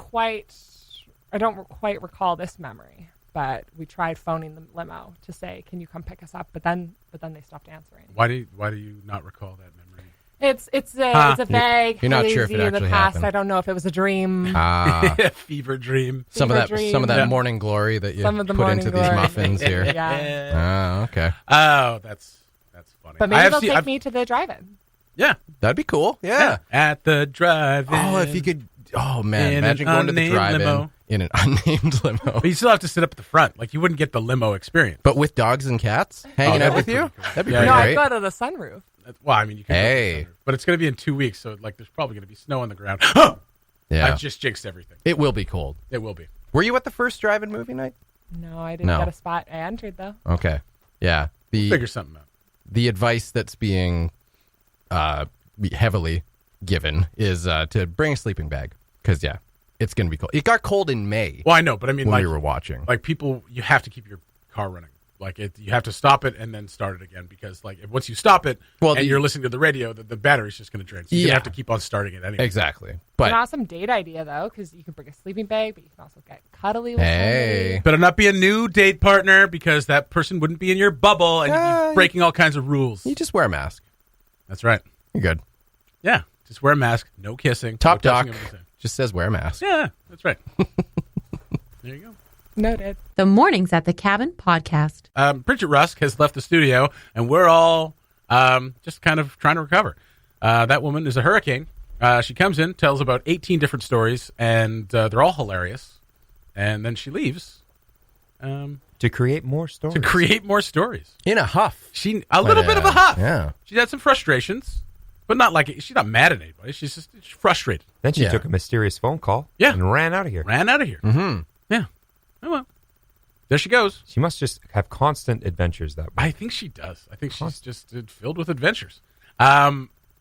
Speaker 5: quite recall this memory. but we tried phoning the limo to say, "Can you come pick us up?" But then they stopped answering.
Speaker 2: Why do you not recall that memory?
Speaker 5: It's a vague.
Speaker 4: You're not sure if it
Speaker 5: hazy in the
Speaker 4: actually
Speaker 5: past.
Speaker 4: happened.
Speaker 5: I don't know if it was a dream.
Speaker 2: Fever dream.
Speaker 4: Some of
Speaker 5: Fever
Speaker 4: that
Speaker 5: dream.
Speaker 4: morning glory that you
Speaker 5: Some of the
Speaker 4: put
Speaker 5: morning
Speaker 4: into these
Speaker 5: glory.
Speaker 4: muffins here.
Speaker 5: Yeah.
Speaker 4: Oh, okay.
Speaker 2: Oh, that's funny.
Speaker 5: But maybe they'll take me to the drive-in.
Speaker 2: Yeah.
Speaker 4: That'd be cool. Yeah.
Speaker 2: At the drive-in.
Speaker 4: Oh, if you could. Oh man,
Speaker 2: In
Speaker 4: imagine
Speaker 2: an
Speaker 4: going to the
Speaker 2: unnamed
Speaker 4: drive-in
Speaker 2: limo.
Speaker 4: in an unnamed limo,
Speaker 2: But you still have to sit up at the front. Like, you wouldn't get the limo experience.
Speaker 4: but with dogs and cats hanging
Speaker 2: that'd
Speaker 4: out
Speaker 2: be
Speaker 4: with you.
Speaker 2: pretty cool.
Speaker 4: That'd be
Speaker 2: Yeah,
Speaker 4: pretty
Speaker 5: No,
Speaker 4: great.
Speaker 5: I'd go to the sunroof.
Speaker 2: Well, I mean, you can.
Speaker 4: Hey.
Speaker 2: But it's going to be in 2 weeks, so like, there's probably going to be snow on the ground.
Speaker 4: Yeah,
Speaker 2: I've just jinxed everything.
Speaker 4: it will be cold.
Speaker 2: It will be.
Speaker 4: Were you at the first drive-in movie night?
Speaker 5: No, I didn't
Speaker 4: No.
Speaker 5: get a spot. I entered though.
Speaker 4: Okay. Yeah.
Speaker 2: Figure something out.
Speaker 4: The advice that's being heavily given is to bring a sleeping bag because it's going to be cold. It got cold in May
Speaker 2: Well, I know, but I mean,
Speaker 4: when
Speaker 2: like,
Speaker 4: we were watching.
Speaker 2: like people, you have to keep your car running. Like, you have to stop it and then start it again, because like, once you stop it and you're listening to the radio, the battery's just going to drain. So you have to keep on starting it anyway.
Speaker 4: Exactly.
Speaker 5: It's
Speaker 4: But
Speaker 5: an awesome date idea though, because you can bring a sleeping bag, but you can also get cuddly with
Speaker 4: hey,
Speaker 5: somebody.
Speaker 2: Better not be a new date partner, because that person wouldn't be in your bubble and you'd be breaking all kinds of rules.
Speaker 4: you just wear a mask.
Speaker 2: That's right.
Speaker 4: You're good.
Speaker 2: Yeah. Just wear a mask. No kissing.
Speaker 4: Top
Speaker 2: no
Speaker 4: Doc
Speaker 2: touching of the same.
Speaker 4: just says wear a mask.
Speaker 2: Yeah, that's right. There you go.
Speaker 5: Noted.
Speaker 1: The Mornings at the Cabin podcast.
Speaker 2: Bridget Rusk has left the studio, and we're all just kind of trying to recover. That woman is a hurricane. She comes in, tells about 18 different stories, and they're all hilarious. And then she leaves
Speaker 3: To create more stories.
Speaker 2: to create more stories.
Speaker 4: In a huff.
Speaker 2: A little bit of a huff.
Speaker 4: Yeah.
Speaker 2: She had some frustrations, but not like she's not mad at anybody. She's just frustrated.
Speaker 3: Then she
Speaker 4: Yeah.
Speaker 3: took a mysterious phone call
Speaker 2: Yeah.
Speaker 3: and ran out of here.
Speaker 2: Ran out of here.
Speaker 4: Mm-hmm.
Speaker 2: Yeah. Oh, well. There she goes.
Speaker 3: She must just have constant adventures that way.
Speaker 2: I think she does. I think she's just filled with adventures.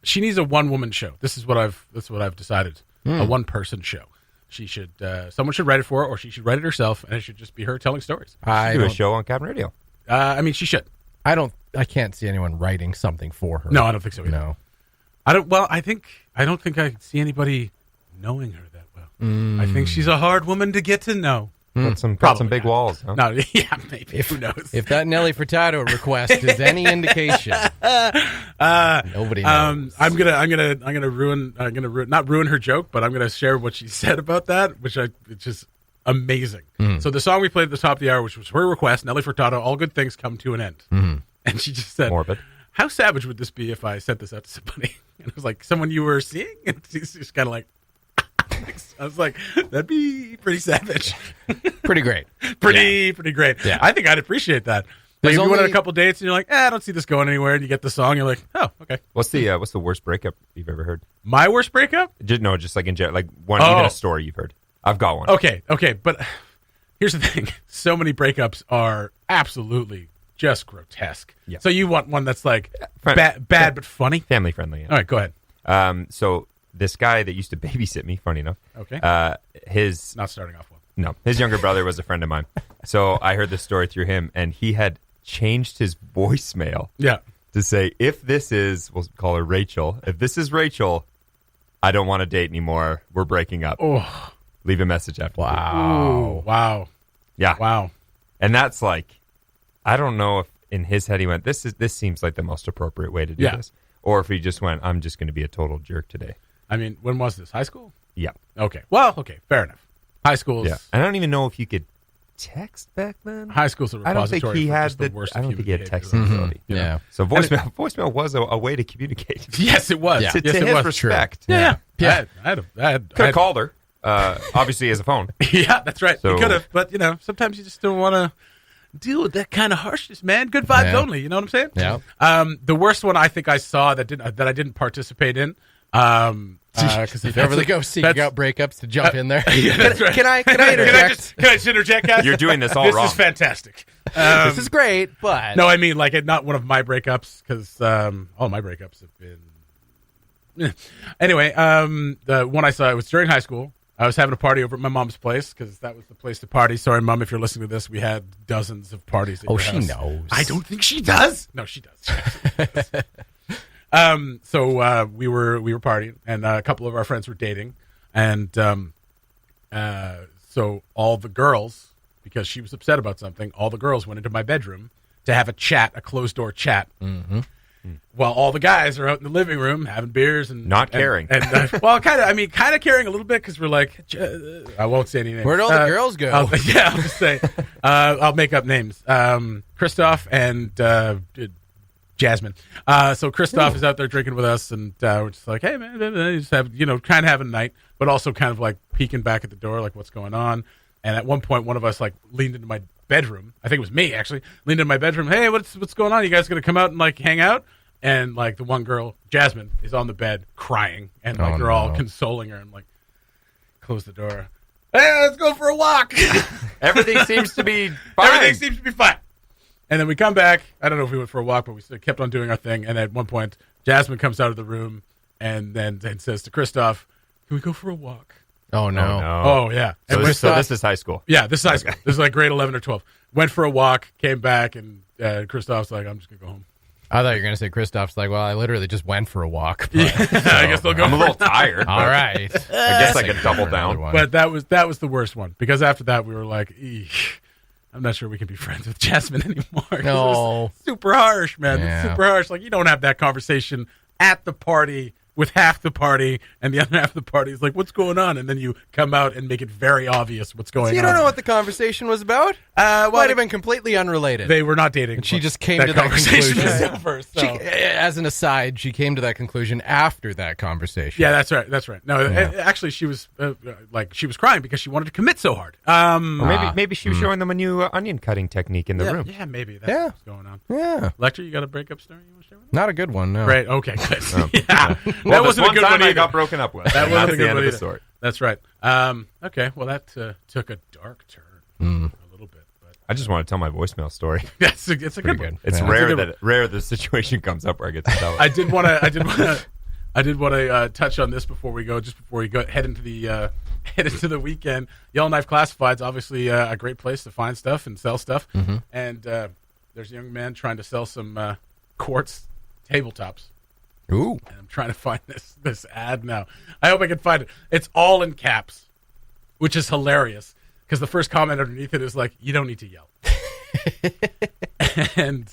Speaker 2: She needs a one-woman show. This is what I've decided. A one-person show. She should. Someone should write it for her, or she should write it herself, and it should just be her telling stories.
Speaker 4: I
Speaker 3: Do a
Speaker 4: don't,
Speaker 3: show on Cabin Radio.
Speaker 2: I mean, she should.
Speaker 4: I can't see anyone writing something for her.
Speaker 2: No, I don't think so either.
Speaker 4: No.
Speaker 2: I don't. Well, I don't think I see anybody knowing her that well. I think she's a hard woman to get to know.
Speaker 3: Got some
Speaker 2: Probably
Speaker 3: big
Speaker 2: not.
Speaker 3: walls. Huh?
Speaker 2: No, yeah, maybe. Who knows?
Speaker 4: If that Nelly Furtado request is any indication, nobody knows.
Speaker 2: I'm gonna ruin not ruin her joke, but I'm gonna share what she said about that, which is amazing. So the song we played at the top of the hour, which was her request, Nelly Furtado, "All Good Things Come to an End," and she just said,
Speaker 3: Morbid.
Speaker 2: "How savage would this be if I sent this out to somebody?" And it was like, "Someone you were seeing," and she's just kind of like. I was like, that'd be pretty savage.
Speaker 4: Pretty great.
Speaker 2: Pretty great.
Speaker 4: Yeah.
Speaker 2: I think I'd appreciate that. Like,
Speaker 4: There's
Speaker 2: if you went on
Speaker 4: only-
Speaker 2: a couple dates and you're like, I don't see this going anywhere, and you get the song, you're like, oh, okay.
Speaker 3: What's the worst breakup you've ever heard?
Speaker 2: My worst breakup?
Speaker 3: Just like in general, like one
Speaker 2: Oh.
Speaker 3: even a story you've heard. I've got one.
Speaker 2: Okay, but here's the thing. So many breakups are absolutely just grotesque.
Speaker 3: Yeah.
Speaker 2: So you want one that's like
Speaker 3: Friend-
Speaker 2: bad but funny?
Speaker 3: Family friendly. Yeah.
Speaker 2: All right, go ahead.
Speaker 3: So this guy that used to babysit me, funny enough.
Speaker 2: Okay.
Speaker 3: His
Speaker 2: Not starting off well.
Speaker 3: No, his younger brother was a friend of mine. So I heard this story through him, and he had changed his voicemail
Speaker 2: Yeah.
Speaker 3: to say, if this is, we'll call her Rachel, if this is Rachel, I don't want to date anymore. We're breaking up.
Speaker 2: Oh,
Speaker 3: Leave a message after.
Speaker 2: Ooh, wow.
Speaker 3: Yeah.
Speaker 2: Wow.
Speaker 3: And that's like, I don't know if in his head he went, this seems like the most appropriate way to do
Speaker 2: Yeah.
Speaker 3: this. Or if he just went, I'm just going to be a total jerk today.
Speaker 2: I mean, when was this? High school?
Speaker 3: Yeah.
Speaker 2: Okay. Well, okay. Fair enough. High school's
Speaker 3: Yeah. I don't even know if you could text back then.
Speaker 2: high school's a
Speaker 3: I don't
Speaker 2: repository
Speaker 3: think he
Speaker 2: for
Speaker 3: had
Speaker 2: just the worst
Speaker 3: I
Speaker 2: of
Speaker 3: don't
Speaker 2: human
Speaker 3: think he had
Speaker 2: behavior.
Speaker 3: texting ability.
Speaker 2: you know?
Speaker 4: Yeah.
Speaker 3: So voicemail was a way to communicate.
Speaker 2: Yes, it was.
Speaker 3: To
Speaker 2: Yes,
Speaker 3: his
Speaker 2: it was.
Speaker 3: respect.
Speaker 2: Yeah.
Speaker 4: Yeah.
Speaker 2: I had
Speaker 3: Could have called her, obviously as a phone.
Speaker 2: Yeah, that's right.
Speaker 3: So-
Speaker 2: You could have, but sometimes you just don't want to deal with that kind of harshness, man. Good vibes
Speaker 4: Yeah.
Speaker 2: only. You know what I'm saying?
Speaker 4: Yeah.
Speaker 2: The worst one I think I saw that I didn't participate in. Because
Speaker 4: You never go seeking out breakups to jump in there.
Speaker 2: Yeah, that's right.
Speaker 4: Can I interject?
Speaker 2: Can I just interject, guys?
Speaker 3: You're doing this all
Speaker 2: this
Speaker 3: wrong.
Speaker 2: is fantastic.
Speaker 4: This is great, but
Speaker 2: No, I mean like not one of my breakups because all my breakups have been. Anyway, the one I saw, it was during high school. I was having a party over at my mom's place because that was the place to party. Sorry, Mom, if you're listening to this, we had dozens of parties. At your
Speaker 4: she
Speaker 2: house.
Speaker 4: knows.
Speaker 2: I don't think she does. No, she does. So we were partying, and a couple of our friends were dating, and so all the girls because she was upset about something. All the girls went into my bedroom to have a chat, a closed-door chat.
Speaker 4: Mm-hmm.
Speaker 2: While all the guys are out in the living room having beers and
Speaker 3: not caring.
Speaker 2: Well, kind of caring a little bit because we're like, I won't say any names.
Speaker 4: Where'd all the girls go?
Speaker 2: I'll just say, I'll make up names. Christoph and Jasmine. So Christoph is out there drinking with us, and we're just like, hey man, just have kind of having a night, but also kind of like peeking back at the door, like what's going on. And at one point, one of us like leaned into my bedroom. I think it was me actually. Leaned into my bedroom. Hey, what's going on? You guys gonna come out and like hang out? And like the one girl, Jasmine, is on the bed crying, and like they're all consoling her and like close the door. Hey, let's go for a walk.
Speaker 3: Everything seems to be fine.
Speaker 2: Everything seems to be fine. And then we come back. I don't know if we went for a walk, but we still kept on doing our thing. And at one point, Jasmine comes out of the room and then says to Christoph, "Can we go for a walk?"
Speaker 4: Oh no!
Speaker 2: Oh yeah.
Speaker 3: So this is high school.
Speaker 2: Yeah, this is high school. This is like grade 11 or 12. Went for a walk, came back, and Christoph's like, "I'm just gonna go home."
Speaker 4: I thought you were going to say Christoph's like, well, I literally just went for a walk.
Speaker 2: But, I guess they'll go.
Speaker 3: I'm a little tired.
Speaker 4: All right.
Speaker 3: I guess I could double down.
Speaker 2: But that was the worst one because after that we were like, eesh, I'm not sure we can be friends with Jasmine anymore.
Speaker 4: No.
Speaker 2: It was super harsh, man.
Speaker 4: Yeah.
Speaker 2: It's super harsh. Like you don't have that conversation at the party with half the party, and the other half of the party is like, what's going on? And then you come out and make it very obvious what's going on.
Speaker 4: You don't know what the conversation was about? Might have been completely unrelated.
Speaker 2: They were not dating.
Speaker 4: And she just came to that
Speaker 2: conversation
Speaker 4: conclusion.
Speaker 2: was over, so.
Speaker 4: As an aside, she came to that conclusion after that conversation.
Speaker 2: Yeah, that's right. That's right. No, actually, she was she was crying because she wanted to commit so hard.
Speaker 3: Or maybe she was showing them a new onion cutting technique in the room.
Speaker 2: Yeah, maybe that's what's going on.
Speaker 4: Yeah.
Speaker 2: Lecter, you got a breakup story you want to share with me?
Speaker 4: Not a good one, no.
Speaker 2: Great. Okay, good.
Speaker 3: Yeah.
Speaker 2: That wasn't a good one
Speaker 3: I
Speaker 2: either.
Speaker 3: got broken up with.
Speaker 2: That wasn't a
Speaker 3: the
Speaker 2: good
Speaker 3: end
Speaker 2: one
Speaker 3: of
Speaker 2: either.
Speaker 3: the story.
Speaker 2: That's right. Okay, well, that took a dark turn a little bit. But
Speaker 3: I just want to tell my voicemail story.
Speaker 2: it's a good one.
Speaker 3: It's rare the situation comes up where I get to tell it.
Speaker 2: I did want to touch on this before we go, head into the weekend. Yellowknife Classifieds, obviously a great place to find stuff and sell stuff.
Speaker 4: Mm-hmm.
Speaker 2: And there's a young man trying to sell some quartz tabletops.
Speaker 4: Ooh.
Speaker 2: And I'm trying to find this ad now. I hope I can find it. It's all in caps, which is hilarious because the first comment underneath it is like, "You don't need to yell." And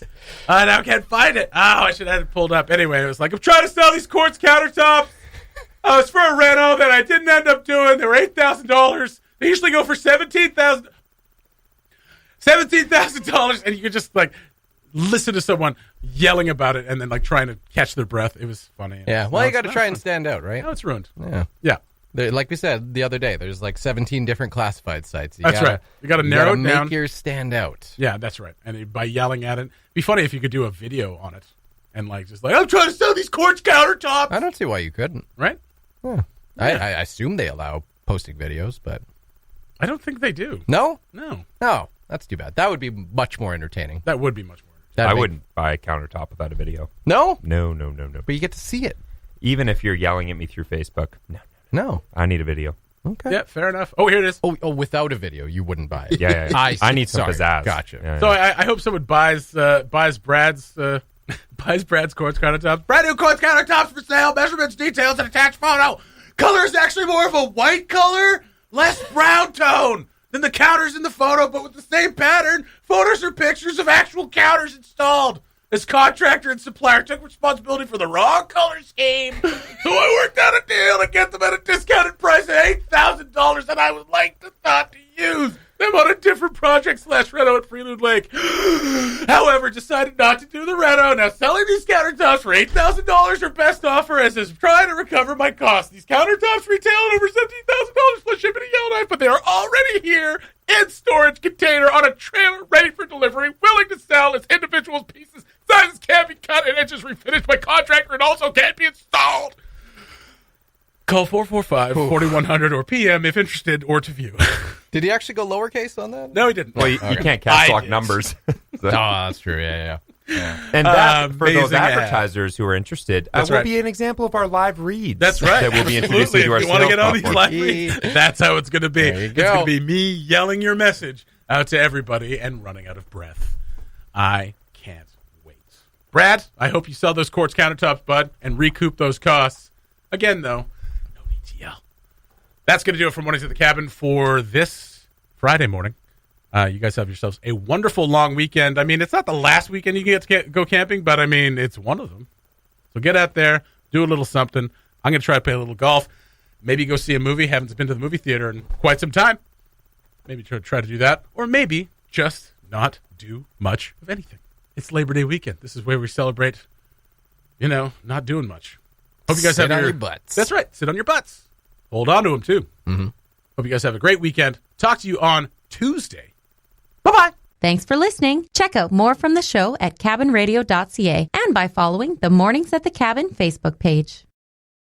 Speaker 2: I now can't find it. Oh, I should have had it pulled up. Anyway, it was like, I'm trying to sell these quartz countertops. Oh, it's for a reno that I didn't end up doing. They were $8,000. They usually go for $17,000. $17,000, and you could just like listen to someone yelling about it and then like trying to catch their breath. It was funny.
Speaker 4: Yeah. Well, you got to try and stand out, right?
Speaker 2: No, it's ruined.
Speaker 4: Yeah.
Speaker 2: Yeah.
Speaker 4: Like we said the other day, there's like 17 different classified sites.
Speaker 2: That's right. You got to narrow it down.
Speaker 4: Make yours stand out.
Speaker 2: Yeah, that's right. And by yelling at it, it'd be funny if you could do a video on it and like just like, I'm trying to sell these quartz countertops.
Speaker 4: I don't see why you couldn't.
Speaker 2: Right?
Speaker 4: Yeah. I assume they allow posting videos, but
Speaker 2: I don't think they do.
Speaker 4: No?
Speaker 2: No.
Speaker 4: No. That's too bad. That would be much more entertaining.
Speaker 2: That would be much more.
Speaker 3: I wouldn't buy a countertop without a video.
Speaker 4: No?
Speaker 3: No.
Speaker 4: But you get to see it.
Speaker 3: Even if you're yelling at me through Facebook.
Speaker 4: No.
Speaker 3: I need a video.
Speaker 4: Okay.
Speaker 2: Yeah, fair enough. Oh, here it is.
Speaker 4: Oh, without a video, you wouldn't buy it.
Speaker 3: Yeah. I need some pizzazz.
Speaker 4: Gotcha.
Speaker 3: Yeah,
Speaker 2: So I hope someone buys Brad's quartz countertops. Brand new quartz countertops for sale. Measurements, details, and attached photo. Color is actually more of a white color, less brown tone than the counters in the photo, but with the same pattern. Photos are pictures of actual counters installed. This contractor and supplier took responsibility for the wrong color scheme, so I worked out a deal to get them at a discounted price of $8,000 that I would like not to use them on a different project / reno at Freeland Lake. However, decided not to do the reno. Now selling these countertops for $8,000 or best offer as is trying to recover my costs. These countertops retail at over $17,000 plus shipping to Yellowknife, but they are already here in storage container on a trailer ready for delivery, willing to sell as individual pieces. Sizes can't be cut and edges refinished by contractor and also can't be installed. Call 445-4100 or PM if interested or to view.
Speaker 4: Did he actually go lowercase on that?
Speaker 2: No, he didn't.
Speaker 3: Well, you can't caps lock numbers.
Speaker 4: Oh, that's true. Yeah.
Speaker 3: And that, for those
Speaker 2: Amazing ad.
Speaker 3: advertisers who are interested,
Speaker 2: That's
Speaker 3: will
Speaker 2: right.
Speaker 3: be an example of our live reads.
Speaker 2: That's right.
Speaker 3: That we'll be
Speaker 2: Absolutely.
Speaker 3: introducing to our
Speaker 2: If you want to
Speaker 3: sales
Speaker 2: get on these
Speaker 3: platform.
Speaker 2: live reads, that's how it's going to be.
Speaker 4: There you
Speaker 2: It's
Speaker 4: go.
Speaker 2: going to be me yelling your message out to everybody and running out of breath. I can't wait. Brad, I hope you sell those quartz countertops, bud, and recoup those costs. Again, though, no need to yell. That's going to do it for Mornings at the Cabin for this Friday morning. You guys have yourselves a wonderful long weekend. I mean, it's not the last weekend you get to go camping, but I mean, it's one of them. So get out there, do a little something. I'm going to try to play a little golf. Maybe go see a movie. Haven't been to the movie theater in quite some time. Maybe try to do that. Or maybe just not do much of anything. It's Labor Day weekend. This is where we celebrate, not doing much. Hope you guys
Speaker 4: Sit
Speaker 2: have
Speaker 4: on your butts.
Speaker 2: That's right. Sit on your butts. Hold on to them, too.
Speaker 4: Mm-hmm.
Speaker 2: Hope you guys have a great weekend. Talk to you on Tuesday. Bye-bye.
Speaker 1: Thanks for listening. Check out more from the show at cabinradio.ca and by following the Mornings at the Cabin Facebook page.